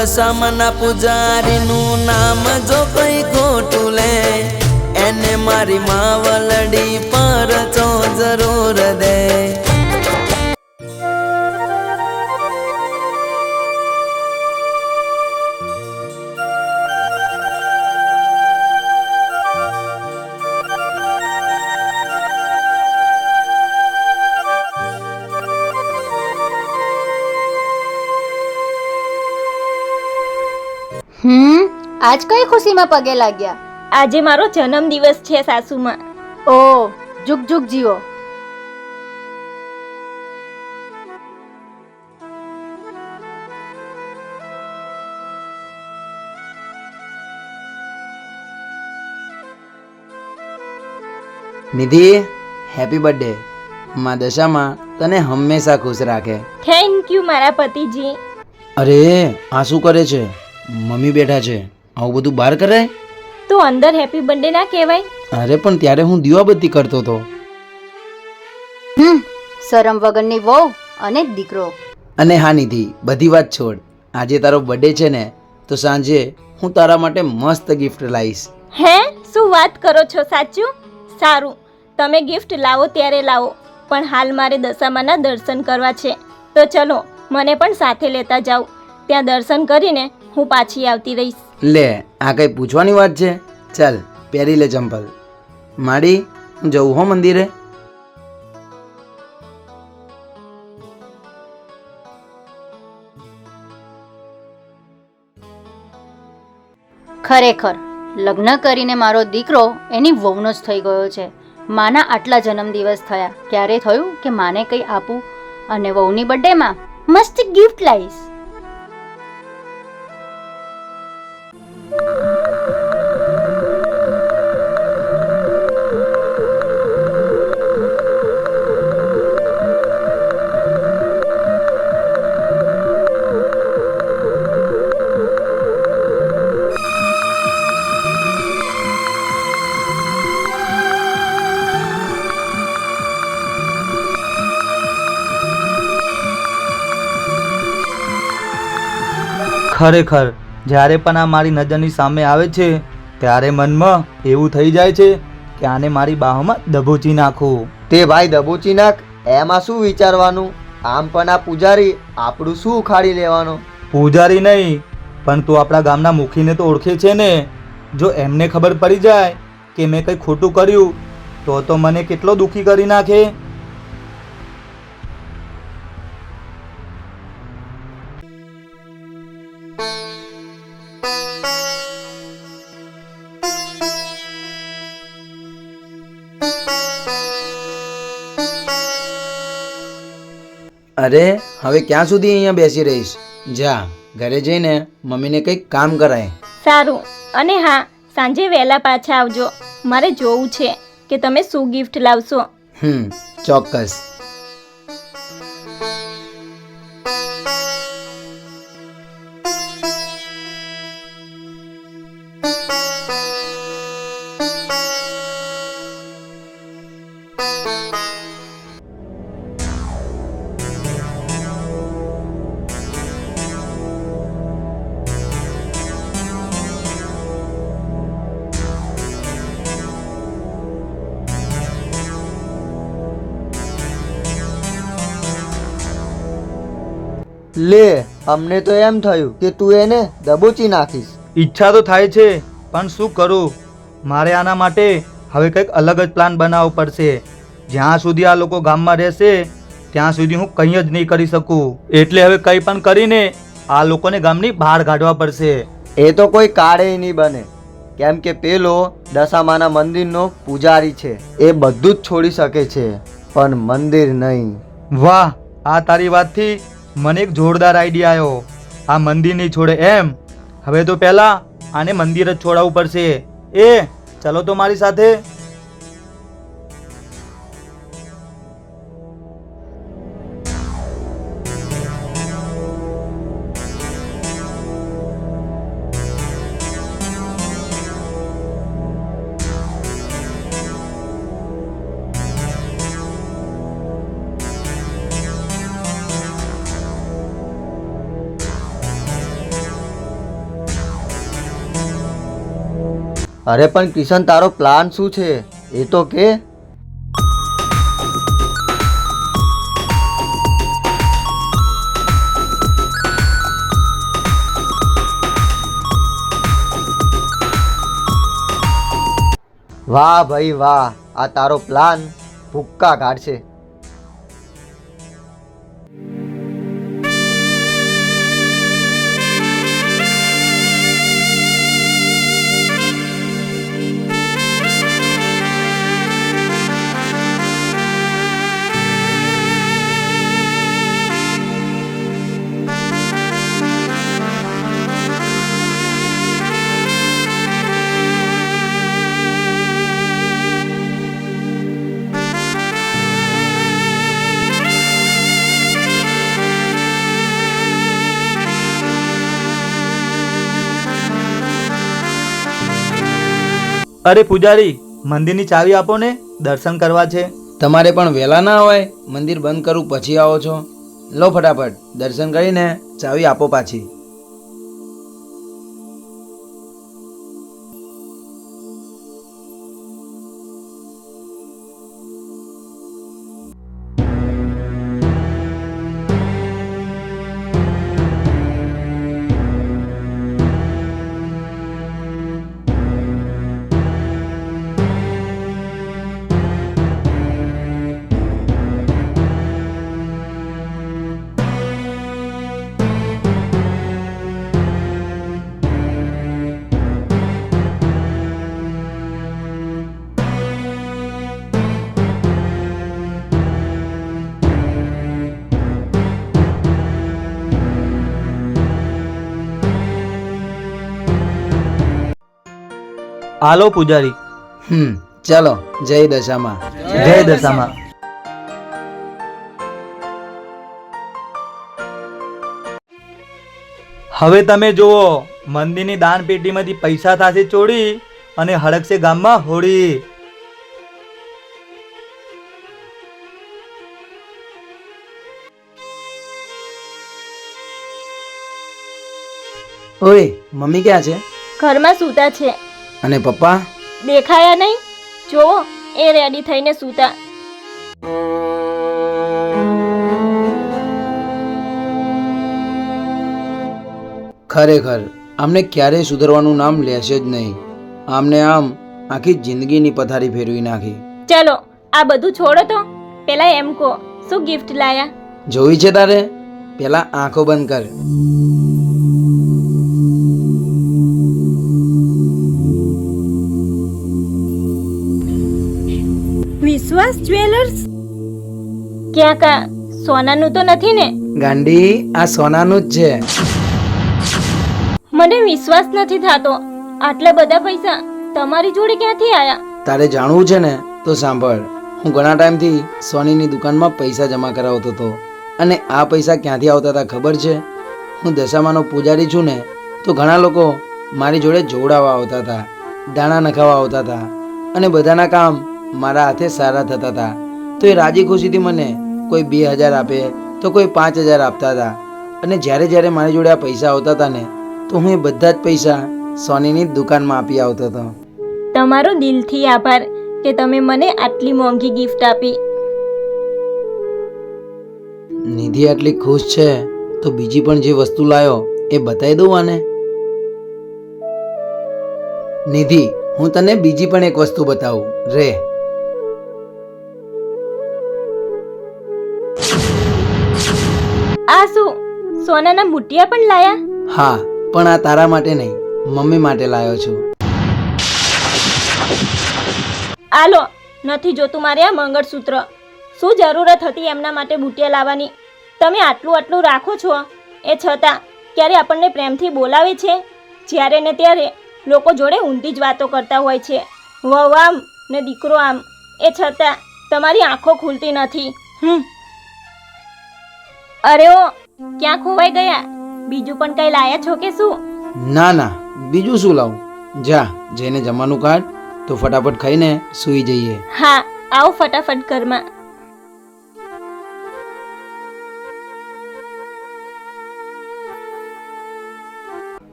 દશામાના પૂજારીનું નામ જો કઈ ખોટું લે એને મારી માવલડી પર ચો જરૂર દે। આજ કઈ ખુશીમાં પગે લાગ્યા? આજે મારો જન્મદિવસ છે સાસુમાં। ઓ જુગ જુગ જીવો। નિધિ, હેપી બર્થડે। માં દશામાં તને હંમેશા ખુશ રાખે। થેન્ક યુ મારા પતિજી। અરે આ શું કરે છે? મમ્મી બેઠા છે, આવું બધું બહાર કરાય? તો અંદર હેપી બર્થડે ના કહેવાય? અરે પણ ત્યારે હું દીવાબત્તી કરતો હતો। શરમ વગરની વહુ અને દીકરો। અને હા નિધિ, બધી વાત છોડ, આજે તારો બર્થડે છે ને, તો સાંજે હું તારા માટે મસ્ત ગિફ્ટ લાવીશ। હે, શું વાત કરો છો? સાચું? સારું, તમે ગિફ્ટ લાવો ત્યારે લાવો, પણ હાલ મારે દશામાના દર્શન કરવા છે, તો ચલો મને પણ સાથે લેતા જાઓ। ત્યાં દર્શન કરીને હું પાછી આવતી રહીશ। લે, આ કઈ પૂછવાની વાત છે? ચાલ પહેરી લે ચંપલ। માડી, હું જઉં હો મંદિરે। ખરેખર લગ્ન કરીને મારો દીકરો એની વહુનો જ થઈ ગયો છે। માના આટલા જન્મદિવસ થયા, ક્યારે થયું કે માને કંઈ આપું, અને વહુની બર્થડેમાં મસ્ત ગિફ્ટ લાવીશ। ખરેખર જ્યારે પણ આ મારી નજરની સામે આવે છે ત્યારે મનમાં એવું થઈ જાય છે કે આને મારી બાહોમાં દબોચી નાખું। તે ભાઈ દબોચી નાખ, એમાં શું વિચારવાનું? આમ પણ આ પૂજારી આપણું શું ઉખાડી લેવાનો? પૂજારી નહીં, પણ તું આપણા ગામના મુખીને તો ઓળખે છે ને? જો એમને ખબર પડી જાય કે મેં કંઈ ખોટું કર્યું તો મને કેટલો દુઃખી કરી નાખે। અરે હવે ક્યાં સુધી અહીંયા બેસી રહીશ? જા ઘરે જઈને મમ્મીને કંઈક કામ કરાય। સારું, અને હા, સાંજે વહેલા પાછા આવજો, મારે જોવું છે કે તમે શું ગિફ્ટ લાવશો। ચોક્કસ। લે, અમને તો એમ થયું કે તું એને દબોચી નાખીશ। ઈચ્છા તો થાય છે, પણ શું કરું? મારે આના માટે હવે કંઈક અલગ જ પ્લાન બનાવવો પડશે। જ્યાં સુધી આ લોકો ગામમાં રહેશે ત્યાં સુધી હું કંઈ જ નહીં કરી શકું, એટલે હવે કંઈ પણ કરીને આ લોકોને ગામની બહાર કાઢવા પડશે। એ તો કોઈ કાળે નહીં બને, કેમ કે પેલો દશામાના મંદિરનો પૂજારી છે, એ બધું જ છોડી શકે છે, પણ મંદિર નહીં। વાહ, આ તારી વાતથી મને એક જોરદાર આઈડિયા આવ્યો। આ મંદિર નહીં છોડે એમ? હવે તો પહેલા આને મંદિર જ છોડાવવું પડશે। એ ચલો તો મારી સાથે। અરે પણ કિશન, તારો પ્લાન શું છે એ તો કે. વાહ ભાઈ વાહ, આ તારો પ્લાન ભૂક્કા કાઢશે. અરે પૂજારી, મંદિરની ચાવી આપો ને, દર્શન કરવા છે. તમારે પણ વહેલા ના હોય? મંદિર બંધ કરું પછી આવો છો? લો ફટાફટ દર્શન કરીને ચાવી આપો પાછી. હાલો પૂજારી. ચાલો, જય દશામાં. જય દશામાં. હવે તમે જુઓ, મંદિરની દાન પેટીમાંથી પૈસા થશે ચોરી અને હડકશે ગામમાં હોળી. ઓય, મમ્મી ક્યાં છે? ઘરમાં સૂતા છે. અને પપ્પા? દેખાયા નહીં? જોવો, એ રેડી થઈને સૂતા. ખરેખર આમને ક્યારેય સુધરવાનું નામ લેશે જ નહીં. આમને આમ આખી જિંદગીની પથારી ફેરવી નાખી. ચલો, આ બધું છોડો તો પેલા એમ કહો, શું ગિફ્ટ લાયા? જોઈ છે તારે? પેલા આંખો બંધ કર. વિશ્વાસ જ્વેલર્સ? ક્યાં કા સોનાનું તો નથી ને? ગાંડી, આ સોનાનું જ છે. મને વિશ્વાસ નથી થતો. આટલા બધા પૈસા તમારી જોડે ક્યાંથી આયા? તારે જાણવું છે ને તો સાંભળ. હું ઘણા ટાઈમથી સોનીની દુકાનમાં પૈસા જમા કરાવતો હતો. અને આ પૈસા ક્યાંથી આવતા હતા ખબર છે? હું દશામાનો પૂજારી છું ને, તો ઘણા લોકો મારી જોડે જોડાવા આવતા હતા, દાણા નખાવા આવતા હતા અને બધાના કામ મારા હાથે સારા થતા હતા. તો એ રાજી ખુશીથી મને કોઈ 2000 આપે તો કોઈ 5000 આપતા હતા. અને જ્યારે જ્યારે મારી જોડે આ પૈસા આવતા હતા ને, તો હું એ બધા જ પૈસા સોનીની દુકાનમાં આપી આવતો હતો. તમારો દિલથી આભાર કે તમે મને આટલી મોંઘી ગિફ્ટ આપી. નિધિ આટલી ખુશ છે તો બીજી પણ જે વસ્તુ લાયો એ બતાવી દઉં આને. નિધિ, હું તને બીજી પણ એક વસ્તુ બતાવું રે. આ શું, સોનાના બુટિયા પણ લાયા? હા, પણ આ તારા માટે નહીં, મમ્મી માટે લાયો છું. આલો, નથી જોતું મારે આ મંગળસૂત્ર. શું જરૂરત હતી એમના માટે બુટિયા લાવવાની? તમે આટલું આટલું રાખો છો, એ છતાં ક્યારે આપણને પ્રેમથી બોલાવે છે? જ્યારે ને ત્યારે લોકો જોડે ઊંધી જ વાતો કરતા હોય છે. વહુ આમ ને દીકરો આમ, એ છતાં તમારી આંખો ખુલતી નથી. અરે ઓ, ક્યાં ખોવાઈ ગયા? બીજું પણ કંઈ લાયા છો કે શું? ના ના, બીજું શું લાવું? જા, જઈને જમવાનું કાઢ તો ફટાફટ ખાઈને સૂઈ જઈએ. હા, આવો ફટાફટ ઘરમાં.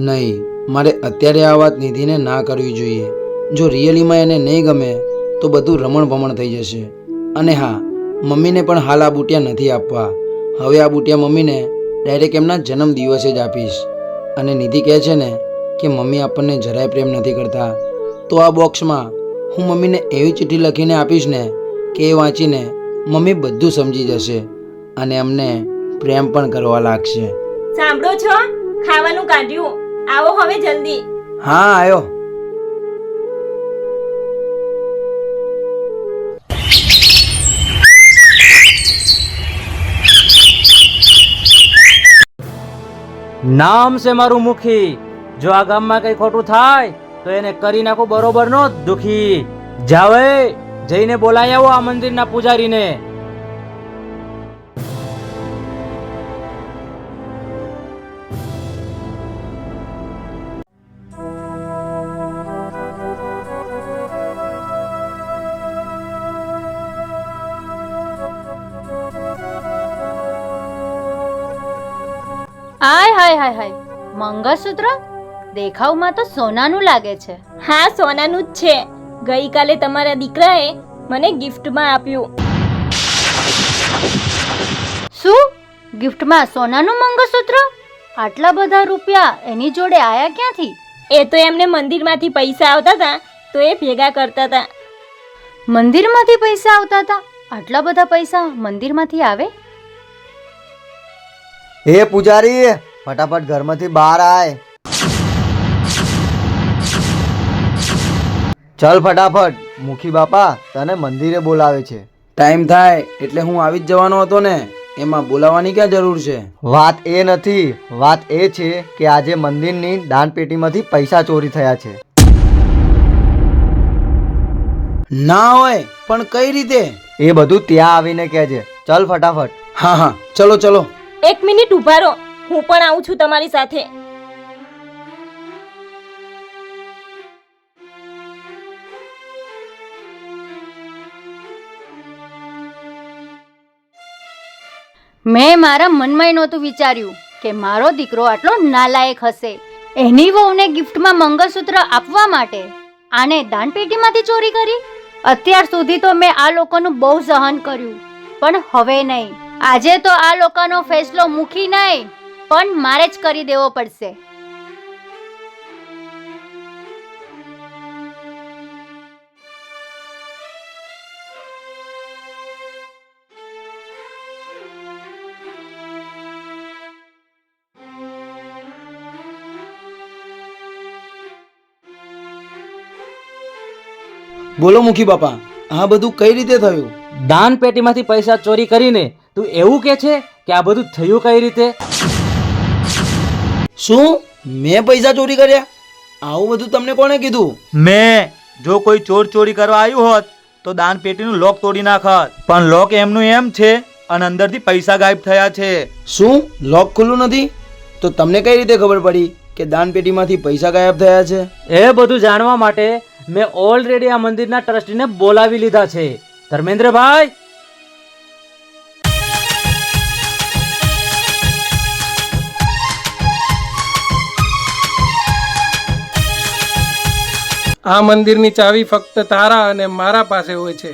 નહીં, મારે અત્યારે આ વાત નિધિને ના કરવી જોઈએ. જો રિયલીમાં એને નહીં ગમે તો બધું રમણ ભમણ થઈ જશે. અને હા, મમ્મીને પણ હાલ આ બુટિયા નથી આપવા. હવે આ બુટિયા મમ્મીને ડાયરેક્ટ એમના જન્મ દિવસે જ આપીશ. અને નિધિ કહે છે ને કે મમ્મી આપણને જરાય પ્રેમ નથી કરતા, તો આ બોક્સમાં હું મમ્મીને એવી ચિઠ્ઠી લખીને આપીશ ને કે એ વાંચીને મમ્મી બધું સમજી જશે અને અમને પ્રેમ પણ કરવા લાગશે. સાંભળો છો? ખાવાનું કાઢ્યું, આવો હવે જલ્દી. હા, આવ્યો. નામ છે મારું મુખી. જો આ ગામમાં કઈ ખોટું થાય તો એને કરી નાખું બરોબર નો દુખી. જાવ જઈને બોલાય આવો આ મંદિરના પૂજારીને. હાય હાય હાય હાય, મંગળસૂત્ર દેખાવમાં તો સોનાનું લાગે છે. હા, સોનાનું જ છે. ગઈકાલે તમારા દીકરાએ મને ગિફ્ટમાં આપ્યું. શું? ગિફ્ટમાં સોનાનું મંગળસૂત્ર? આટલા બધા રૂપિયા એની જોડે આયા ક્યાંથી? એ તો એમને મંદિરમાંથી પૈસા આવતા હતા તો એ ભેગા કરતા હતા. મંદિરમાંથી પૈસા આવતા હતા? આટલા બધા પૈસા મંદિરમાંથી આવે? હે પૂજારી, ફટાફટ ઘરમાંથી બહાર આય. ચલ ફટાફટ, મુખી બાપા તને મંદિરે બોલાવે છે. ટાઈમ થાય એટલે હું આવી જ જવાનો હતો ને, એમાં બોલાવવાની ક્યાં જરૂર છે? વાત એ નથી, વાત એ છે કે આજે મંદિરની દાનપેટીમાંથી પૈસા ચોરી થયા છે. ના હોય, પણ કઈ રીતે? એ બધું ત્યાં આવીને કહેજે. ચલ ફટાફટ. હા હા, ચલો ચલો. એક મિનિટ ઊભા રહો, હું પણ આવું છું તમારી સાથે. મેં મારા મનમાં નહોતું વિચાર્યું કે મારો દીકરો આટલો નાલાયક હશે. એની વહુને ગિફ્ટમાં મંગળસૂત્ર આપવા માટે આને દાનપેટીમાંથી ચોરી કરી. અત્યાર સુધી તો મેં આ લોકોનું બહુ સહન કર્યું, પણ હવે નહીં. આજે તો આ લોકોનો ફેસલો મૂકી નહીં, પણ મારે જ કરી દેવો પડશે. બોલો મુખી બાપા, આ બધું કઈ રીતે થયું? દાન પેટીમાંથી પૈસા ચોરી કરીને તું એવું કે છે કે આ બધું થયું કઈ રીતે? શું મેં પૈસા ચોરી કર્યા? આવું બધું તમને કોણે કીધું? મેં. જો કોઈ ચોરી કરવા આવ્યું હોત તો દાન પેટીનું લોક તોડી નાખત, પણ લોક એમનું એમ છે અને અંદરથી પૈસા ગાયબ થયા છે. શું લોક ખુલ્લું નથી? તો તમને કઈ રીતે ખબર પડી કે દાન પેટીમાંથી પૈસા ગાયબ થયા છે? એ બધું જાણવા માટે મેં ઓલરેડી આ મંદિરના ટ્રસ્ટીને બોલાવી લીધા છે. ધર્મેન્દ્રભાઈ, આ મંદિરની ચાવી ફક્ત તારા અને મારા પાસે હોય છે,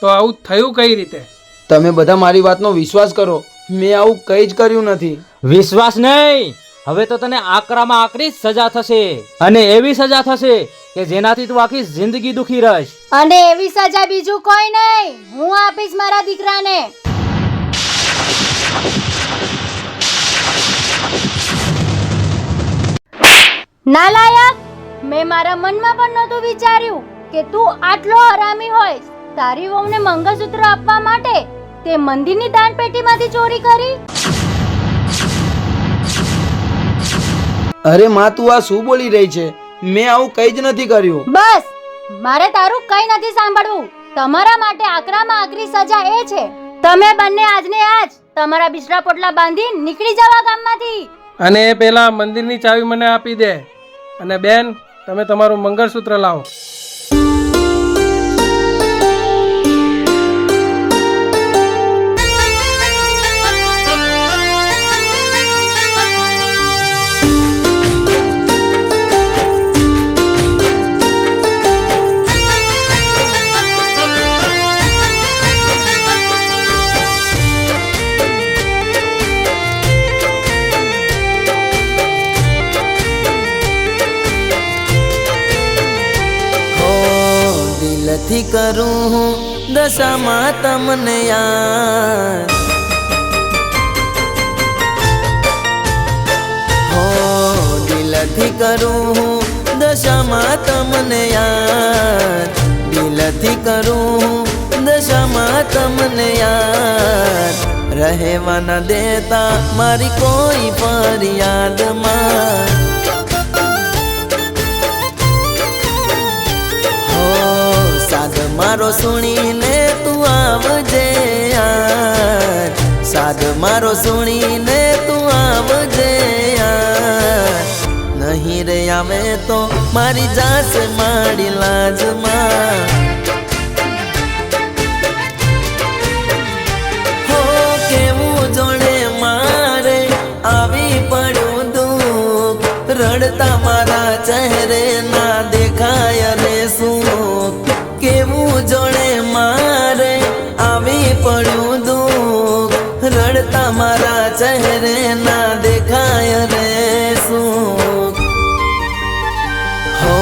તો આવું થયું કઈ રીતે? તમે બધા મારી વાતનો વિશ્વાસ કરો, મેં આવું કઈ જ કર્યું નથી. વિશ્વાસ નહીં, હવે તો તને આકરામાં આકરી સજા થશે, અને એવી સજા થશે કે જેનાથી તું આખી જિંદગી દુખી રહીશ. અને એવી સજા બીજું કોઈ નહીં, હું આપીશ મારા દીકરાને. નાલાયક! મેં મારા મનમાં પણ નહોતું વિચાર્યું કે તું આટલો હરામી હોઈશ. તારી વહુને મંગળસૂત્ર આપવા માટે તે મંદિરની દાનપેટીમાંથી ચોરી કરી. અરે માં, તું આ શું બોલી રહી છે? મેં આવું કઈ જ નથી કર્યું. બસ, મારે તારું કઈ નથી સાંભળવું. તમારા માટે આકરામાં આકરી સજા એ છે, તમે બંને આજને આજ તમારા બિસ્તરા પોટલા બાંધી નીકળી જવા ગામમાંથી. અને એ પહેલા મંદિરની ચાવી મને આપી દે. અને બેન, તમે તમારું મંગળસૂત્ર લાવો. દિલથી કરું હું દશામાં તમને યાદ, હો દિલથી કરું હું દશામાં તમને યાદ, દિલથી કરું હું દશામાં તમને યાદ, રહેવા ન દેતા મારી કોઈ ફરિયાદમાં, હો સાદ મારો સુણીને તું આવજે યાર, સાદ મારો સુણીને તું આવજે યાર, નહીં રે આવે તો મારી જાશે મારી લાજમાં, હો કેવું જોડે મારે આવી પડ્યું દુઃખ, રડતા મારા ચહેરે ના દેખાય રે સુખ, કેવું જોડે મારે આવી પડ્યું દુઃખ, રડતા મારા ચહેરે ના દેખાય રે સુખ, હો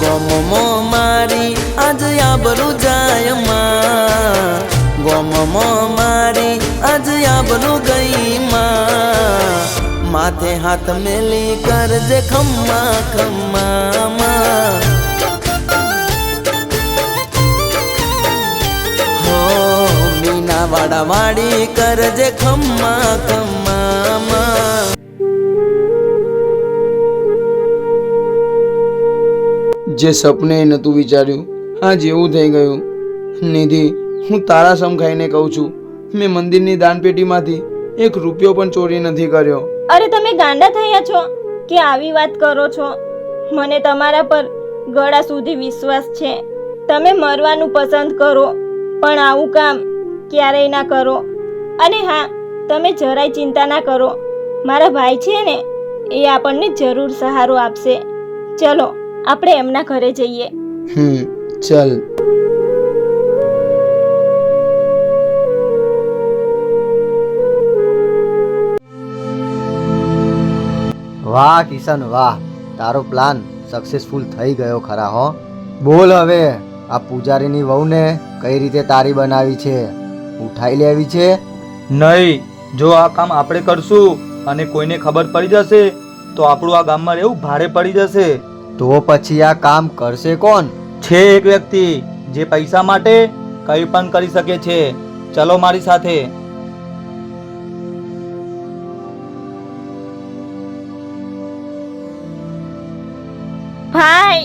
ગમમો મારી આજ આબરૂ જાય માં, ગમમો મારી આજ આબરૂ ગઈ માં, માથે હાથ મેલી કરજે ખમ્મા ખમ્મા માં, હો મીના વાડા વાડી કરજે ખમ્મા ખમ્મા માં. જે સપને નહોતું વિચાર્યું આ જેવું થઈ ગયું. નિધિ, હું તારા સમ ખાઈને કહું છું, મેં મંદિરની દાનપેટીમાંથી 1 રૂપિયો પણ ચોરી નથી કર્યો. અરે તમે ગાંડા થયા છો કે આવી વાત કરો છો? મને તમારા પર ગળા સુધી વિશ્વાસ છે. તમે મરવાનું પસંદ કરો પણ આવું કામ ક્યારેય ના કરો. અને હા, તમે જરાય ચિંતા ના કરો, મારા ભાઈ છે ને એ આપણને જરૂર સહારો આપશે. ચલો આપણે એમના ઘરે જઈએ. ચલ. વાહ કિશન વાહ, તારો પ્લાન સક્સેસફુલ થઈ ગયો ખરા હો. બોલ હવે આ પૂજારીની વહુને કઈ રીતે તારી બનાવી છે, ઉઠાઈ લેવી છે? નહીં, જો આ કામ આપણે કરશું અને કોઈને ખબર પડી જશે તો આપણું આ ગામમાં રહેવું ભારે પડી જશે. તો પછી આ કામ કરશે કોણ? છે એક વ્યક્તિ જે પૈસા માટે કંઈ પણ કરી શકે છે. ચલો મારી સાથે. ભાઈ,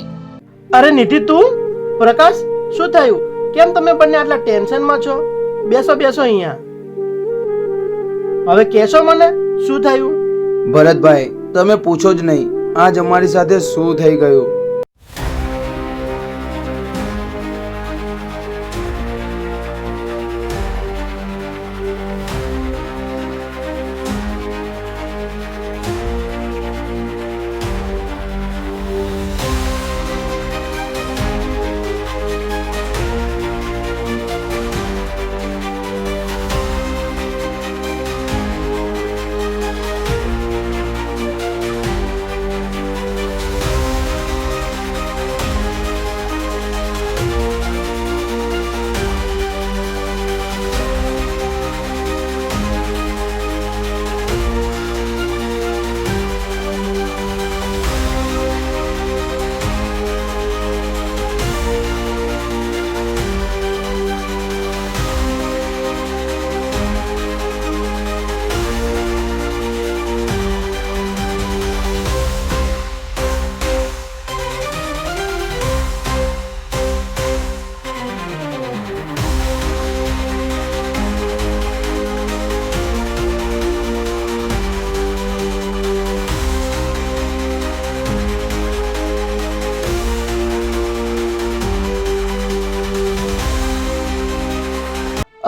અરે નિધિ, તું? પ્રકાશ, શું થયું? કેમ તમે બંને આટલા ટેન્શનમાં છો? બેસો બેસો અહીંયા. હવે કહેશો મને શું થયું? ભરતભાઈ, તમે પૂછો જ નહીં, આજ અમારી સાથે શું થઈ ગયું.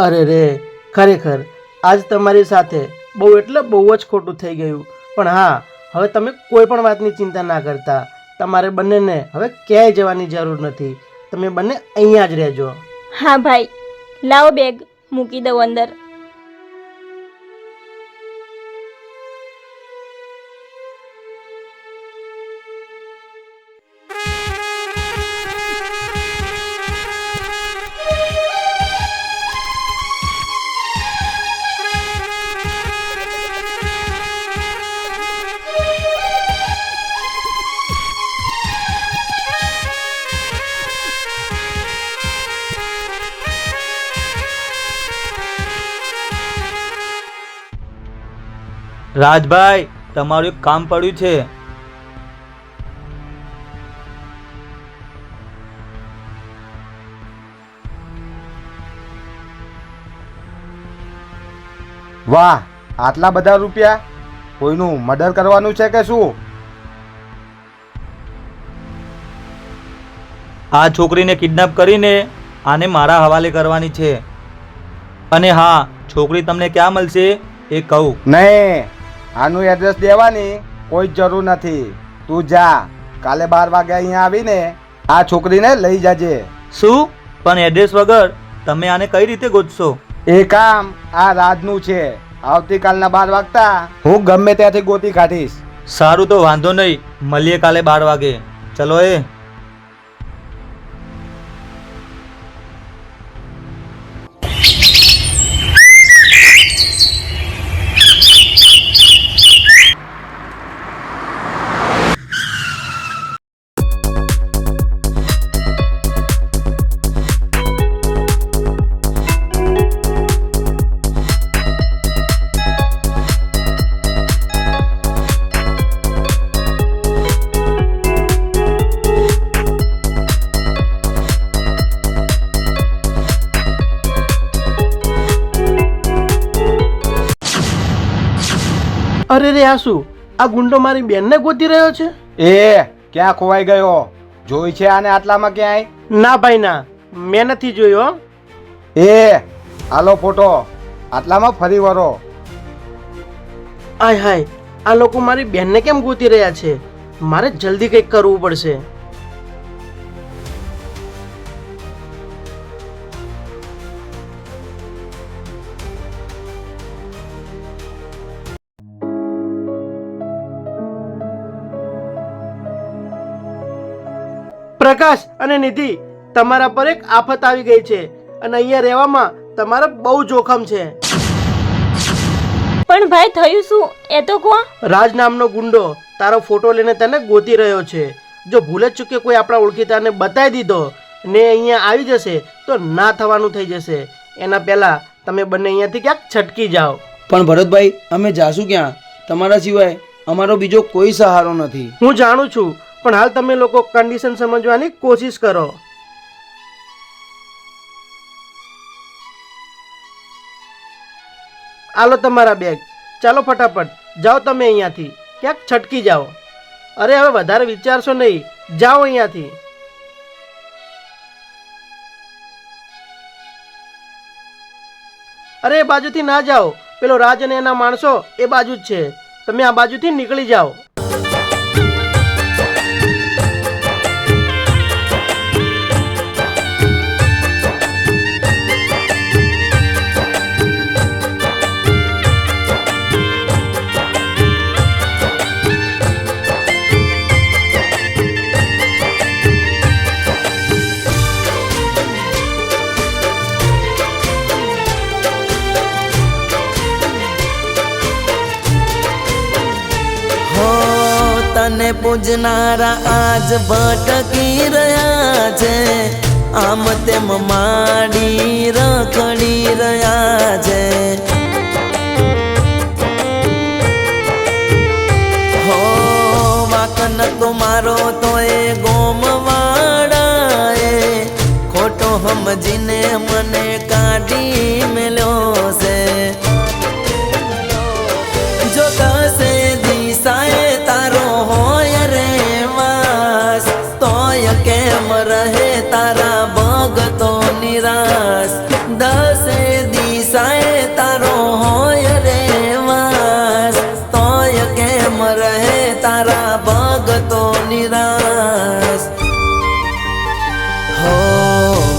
અરે રે, ખરેખર આજ તમારી સાથે બહુ એટલે બહુ જ ખોટું થઈ ગયું. પણ હા, હવે તમે કોઈ પણ વાતની ચિંતા ના કરતા. તમારે બંનેને હવે ક્યાંય જવાની જરૂર નથી. તમે બંને અહીંયા જ રહેજો. હા ભાઈ, લાવો બેગ મૂકી દઉં અંદર. રાજભાઈ, તમારું એક કામ પડ્યું છે. વાહ, આટલા બધા રૂપિયા? કોઈનું મર્ડર કરવાનું છે કે શું? આ છોકરીને કિડનેપ કરીને આને મારા હવાલે કરવાની છે. અને હા, છોકરી તમને ક્યાં મળશે એ કહું. નહીં, આનું એડ્રેસ દેવાની કોઈ જ જરૂર નથી. તું જા, કાલે 12 વાગે અહીંયા આવીને આ છોકરીને લઈ જાજે. શું? પણ એડ્રેસ વગર તમે આને કઈ રીતે ગોતશો? એ કામ આ રાજનું છે. આવતીકાલના 12 વાગતા હું ગમે ત્યાંથી ગોતી કાઢીશ. સારું, તો વાંધો નહીં, મળીએ કાલે 12 વાગે. ચલો એ. અરે રે, આ શું? આ ગુંડો મારી બેનને ગોતી રહ્યો છે? એ ક્યાં ખોવાઈ ગયો? જોઈ છે આને આટલામાં ક્યાંય? ના ભાઈ ના, મેં નથી જોયો. એ આલો ફોટો, આટલામાં ફરી વળો. આય હાય, આ લોકો મારી બેનને કેમ ગોતી રહ્યા છે? મારે જલ્દી કંઈક કરવું પડશે. પ્રકાશ અને નિધિ, તમારા પર એક આફત આવી ગઈ છે અને અહીંયા રહેવામાં તમારે બહુ જોખમ છે. પણ ભાઈ થયું શું એ તો કહો. રાજ નામનો ગુંડો તારો ફોટો લઈને તને ગોતી રહ્યો છે. જો ભૂલે જ ચૂકે કોઈ આપણા ઓળખીતાને બતાવી દીધો ને અહીંયા આવી જશે તો ના થવાનું થઈ જશે. એના પહેલા તમે બંને અહીંયાથી ક્યાંક છટકી જાઓ. પણ ભરતભાઈ, અમે જાશું ક્યાં? તમારા સિવાય અમારો બીજો કોઈ સહારો નથી. હું જાણું છું, પણ હાલ તમે લોકો કન્ડિશન સમજવાની કોશિશ કરો. આલો તમારા બેગ, ચાલો ફટાફટ જાઓ, તમે અહીંયાથી ક્યાંક છટકી જાઓ. અરે હવે વધારે વિચારશો નહીં, જાઓ અહીંયાથી. અરે એ બાજુથી ના જાઓ, પેલો રાજ અને એના માણસો એ બાજુ જ છે. તમે આ બાજુથી નીકળી જાઓ. તને પૂજનારા આજ ભટકી રહ્યા છે, આમ તેમ માડી રખડી રહ્યા છે. હો વાકન તો મારો તો એ ગોમવાડાએ ખોટો સમજીને મને કાઢી મેલ્યો છે. જો કસે દિશાએ તારો હોય રે વાસ, તોય કેમ રહે તારા ભગતો નિરાશ. દસે દિશાએ તારો હોય રે વાસ, તોય કેમ રહે તારા ભગતો નિરાશ. હો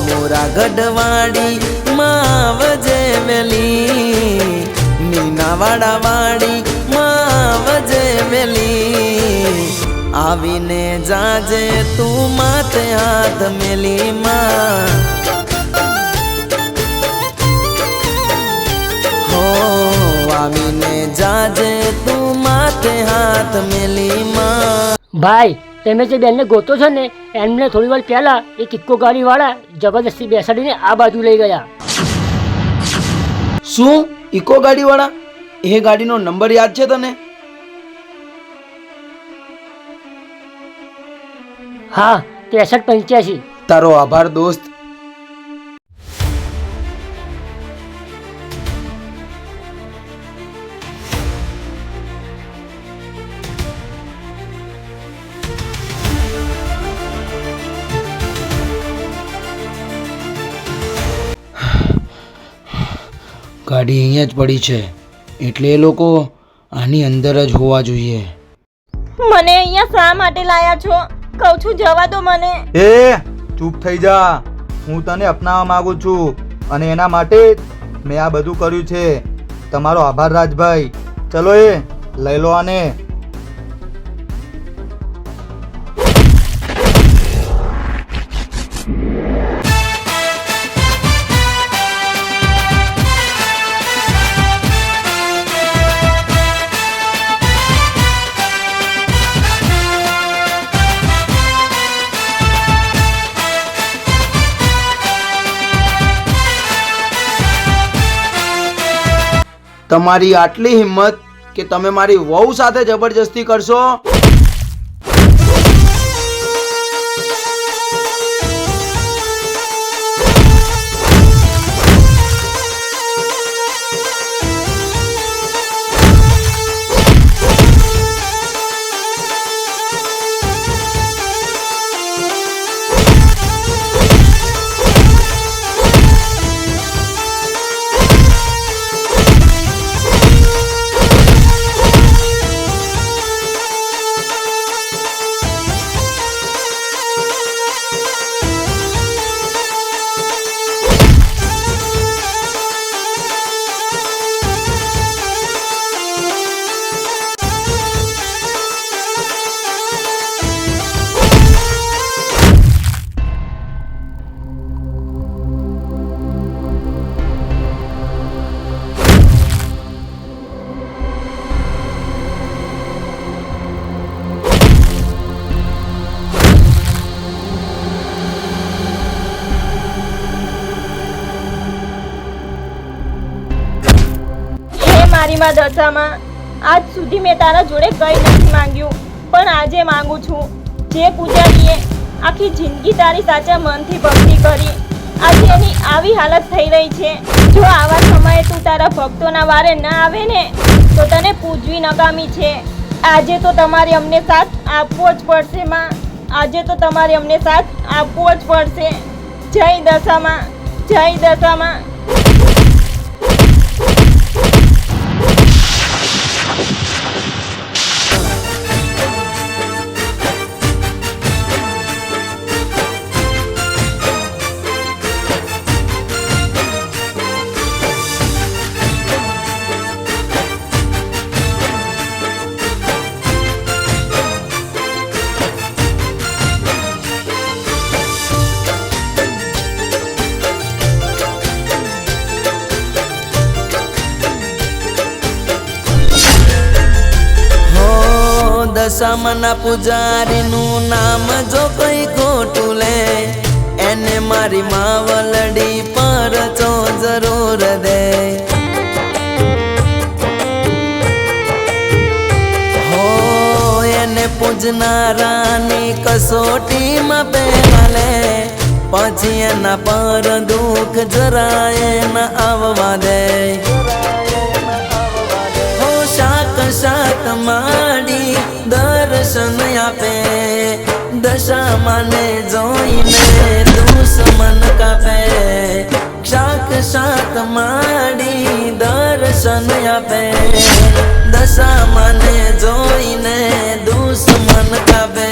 મોરા ગઢવાડી માવજે વેલી, મીનાવાડા વાડી માવજે વેલી. આવીને જાજે તું માથે હાથ મેલી માં. હો આવીને જાજે તું માથે હાથ મેલી માં. ભાઈ, તમે જે બેનને ગોતો છો ને, એમને થોડી વાર પહેલા એક ઇક્કો ગાડીવાળા જબરદસ્તી બેસાડીને આ બાજુ લઈ ગયા. શું? ઇકો ગાડીવાળા? એ ગાડીનો નંબર યાદ છે તને? હા, 6385. તારો આભાર દોસ્ત. ગાડી અહીંયા જ પડી છે, એટલે એ લોકો આની અંદર જ હોવા જોઈએ. મને અહીંયા શા માટે લાયા છો? કહું છું જવા દો મને. એ ચૂપ થઈ જા. હું તને અપનાવવા માંગુ છું અને એના માટે જ મેં આ બધું કર્યું છે. તમારો આભાર રાજભાઈ. ચલો એ લઈ લો આને. તમારી આટલી હિંમત કે તમે મારી વહુ સાથે જબરજસ્તી કરશો? મારી માં દશામાં, આજ સુધી મેં તારા જોડે કંઈ નથી માંગ્યું, પણ આજે માંગુ છું. જે પૂજારીએ આખી જિંદગી તારી સાચા મનથી ભક્તિ કરી, આજે એની આવી હાલત થઈ રહી છે. જો આવા સમયે તું તારા ભક્તોના વારે ના આવે ને તો તને પૂજવી નકામી છે. આજે તો તમારે અમને સાથ આપવો જ પડશે માં. આજે તો તમારે અમને સાથ આપવો જ પડશે. જય દશામાં, જય દશામાં. દશામાના પૂજારીનું નામ જો કઈ ખોટું લે, એને મારી માવલડી પર ચો જરૂર દે. હો એને પૂજનારાની કસોટીમાં પહેલા લે, પછી એના પર દુઃખ જરાય ન આવવા દે. હો શાક શાક માડી દર્શન આપે, દશામાને જોઈને દુશ્મન કાપે. શાક શાક માડી દર્શન આપે, દશામાને જોઈને દુશ્મન કાપે.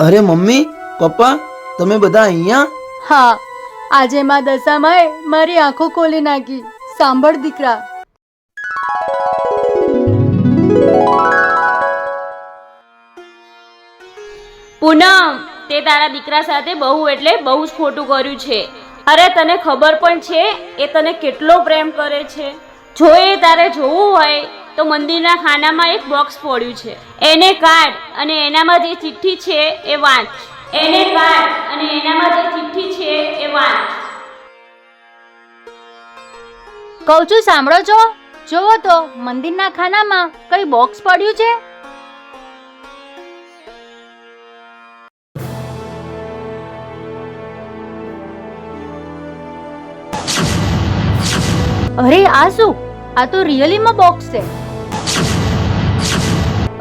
અરે મમ્મી, પપ્પા, તમે બધા અહીંયા? હા, આજે માં દશામાએ મારી આંખો ખોલી નાખી. સાંભળ દીકરા, પૂનમ, તે તારા દીકરા સાથે બહુ એટલે બહુ જ ખોટું કર્યું છે. અરે તને ખબર પણ છે એ તને કેટલો પ્રેમ કરે છે. જો એ તારે જોવું હોય તો મંદિરના ખાનામાં એક બોક્સ પડ્યું છે. એને કાઢ અને એનામાં જે ચિઠ્ઠી છે એ વાંચ. એને કાઢ અને એનામાં જે ચિઠ્ઠી છે એ વાંચ. કહું છું સાંભળો છો? જુઓ તો મંદિરના ખાનામાં કઈ બોક્સ પડ્યું છે. અરે આ શું? આ તો રિયલીમાં બોક્સ છે.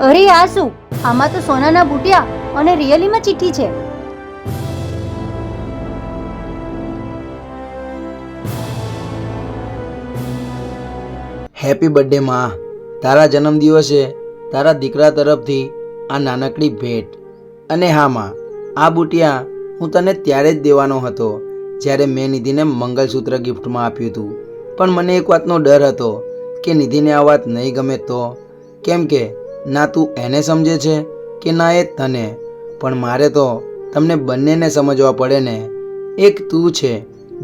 અરે આ શું? આમાં તો સોનાના બુટિયા અને રિયલીમાં ચિઠ્ઠી છે. હેપી બર્થડે માં. તારા જન્મદિવસે તારા દીકરા તરફથી આ નાનકડી ભેટ. અને હા માં, આ બુટિયા હું તને ત્યારે જ દેવાનો હતો જ્યારે મેં નિધિને મંગલસૂત્ર ગિફ્ટમાં આપ્યું હતું. પણ મને એક વાતનો ડર હતો કે નિધિને આ વાત નહીં ગમે તો, કેમ કે ના તું એને સમજે છે કે ના એ તને. પણ મારે તો તમને બંનેને સમજવા પડે ને. એક તું છે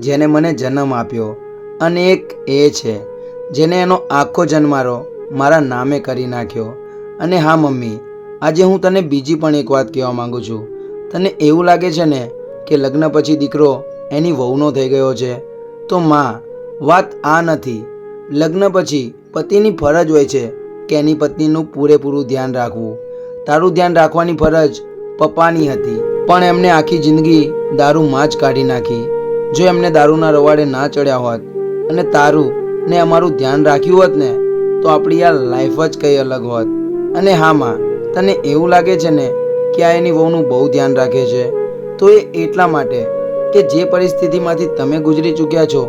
જેને મને જન્મ આપ્યો અને એક એ છે જેને એનો આખો જન્મારો મારા નામે કરી નાખ્યો. અને હા મમ્મી, આજે હું તને બીજી પણ એક વાત કહેવા માંગુ છું. તને એવું લાગે છે ને કે લગ્ન પછી દીકરો એની વહુનો થઈ ગયો છે? તો માં, વાત આ નથી. લગ્ન પછી પતિની ફરજ હોય છે કે એની પત્નીનું પૂરેપૂરું ધ્યાન રાખવું. તારું ધ્યાન રાખવાની ફરજ પપ્પાની હતી, પણ એમને આખી જિંદગી દારૂમાં જ કાઢી નાખી. જો એમને દારૂના રવાડે ના ચડ્યા હોત અને તારું ને અમારું ધ્યાન રાખ્યું હોત ને, તો આપણી આ લાઈફ જ કંઈ અલગ હોત. અને હા માં, તને એવું લાગે છે ને કે આ એની વહુનું બહુ ધ્યાન રાખે છે, તો એ એટલા માટે કે જે પરિસ્થિતિમાંથી તમે ગુજરી ચૂક્યા છો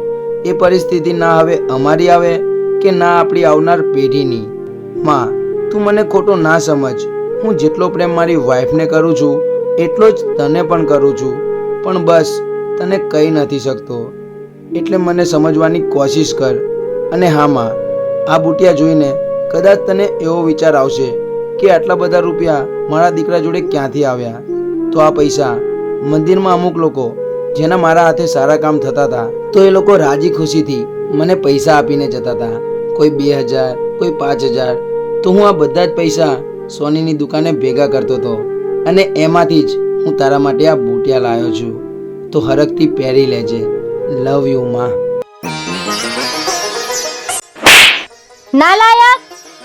એ પરિસ્થિતિ ના હવે અમારી આવે કે ના આપણી આવનાર પેઢીની. માં, તું મને ખોટો ના સમજ. હું જેટલો પ્રેમ મારી વાઈફને કરું છું એટલો જ તને પણ કરું છું, પણ બસ તને કહી નથી શકતો. એટલે મને સમજવાની કોશિશ કર. અને હા માં, આ બુટિયા જોઈને કદાચ તને એવો વિચાર આવશે કે આટલા બધા રૂપિયા મારા દીકરા જોડે ક્યાંથી આવ્યા. તો આ પૈસા મંદિરમાં અમુક લોકો જેના મારા હાથે સારા કામ થતા હતા, તો એ લોકો રાજી ખુશીથી મને પૈસા આપીને જતા હતા. કોઈ 2000, કોઈ 5000. તો હું આ બધા જ પૈસા સોનીની દુકાને ભેગા કરતો હતો અને એમાંથી જ હું તારા માટે આ બુટિયા લાવ્યો છું. તો હરખથી પહેરી લેજે. લવ યુ માં. નાલાયક!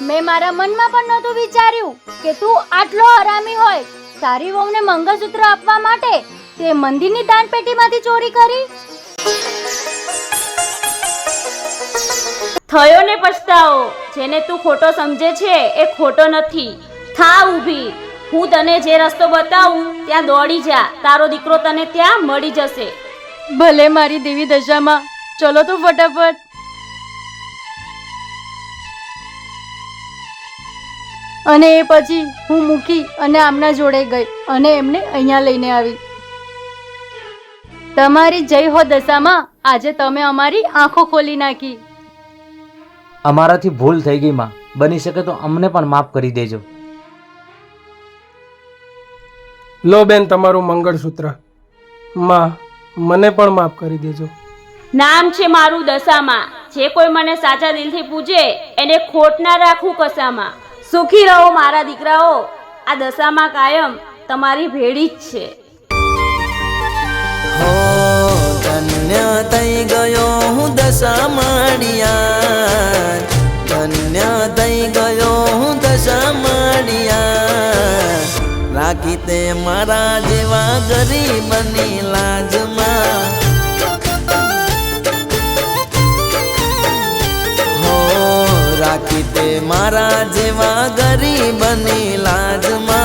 મેં મારા મનમાં પણ નહોતું વિચાર્યું કે તું આટલો હરામી હોય. તારી વહુને મંગળસૂત્ર આપવા માટે તે મંદિરની દાનપેટીમાંથી ચોરી કરી. થયો ને પછતાવો. જેને તું ખોટો સમજે છે એ ખોટો નથી. થા ઊભી. હું તને જે રસ્તો બતાવું ત્યાં દોડી જા. તારો દીકરો તને ત્યાં મળી જશે. ભલે મારી દેવી દશામાં. ચલો તો ફટાફટ. અને એ પછી હું મૂકી અને આમના જોડે ગઈ અને એમને અહીંયા લઈને આવી. તમારી જય હો દશામાં. આજે તમે અમારી આંખો ખોલી નાખી. અમારાથી ભૂલ થઈ ગઈ માં. બની શકે તો અમને પણ માફ કરી દેજો. લો બેન તમારું મંગળસૂત્ર. માં, મને પણ માફ કરી દેજો. નામ છે મારું દશામાં. જે કોઈ મને સાચા દિલથી પૂજે એને ખોટ ના રાખું કશામાં. સુખી રહો મારા દીકરાઓ. આ દશામાં કાયમ તમારી ભેળી જ છે. હો ધન્ય થઈ ગયો હું દશામાળિયા. ધન્ય થઈ ગયો હું દશામાળિયા. રાખી તે મારા જેવા ગરીબની લાજમાં. હો રાખી તે મારા જેવા ગરીબની લાજમાં.